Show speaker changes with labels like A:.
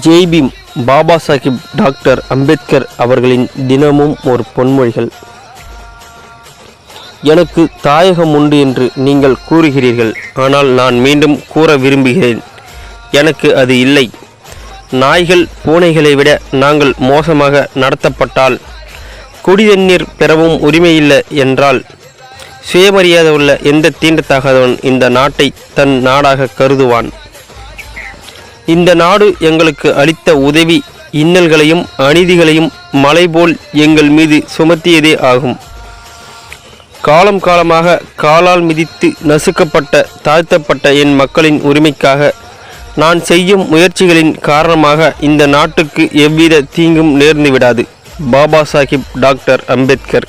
A: Jai Bhim. Baba Sahib doctor Ambedkar அவர்களின் தினமும் ஒரு பொன்மொழிகள். எனக்கு தாயகம் உண்டு என்று நீங்கள் கூறுகிறீர்கள், ஆனால் நான் மீண்டும் கூற விரும்புகிறேன், எனக்கு அது இல்லை. நாய்கள் பூனைகளை விட நாங்கள் மோசமாக நடத்தப்பட்டால், குடிதண்ணீர் பெறவும் உரிமையில்லை என்றால், சுயமரியாதை உள்ள எந்த தீண்டத்தகாதவன் இந்த நாட்டை தன் நாடாக கருதுவான்? இந்த நாடு எங்களுக்கு அளித்த உதவி இன்னல்களையும் அநீதிகளையும் மலை போல் எங்கள் மீது சுமத்தியதே ஆகும். காலம் காலமாக காலால் மிதித்து நசுக்கப்பட்ட தாழ்த்தப்பட்ட என் மக்களின் உரிமைக்காக நான் செய்யும் முயற்சிகளின் காரணமாக இந்த நாட்டுக்கு எவ்வித தீங்கும் நேர்ந்து விடாது. பாபா சாஹிப் டாக்டர் அம்பேத்கர்.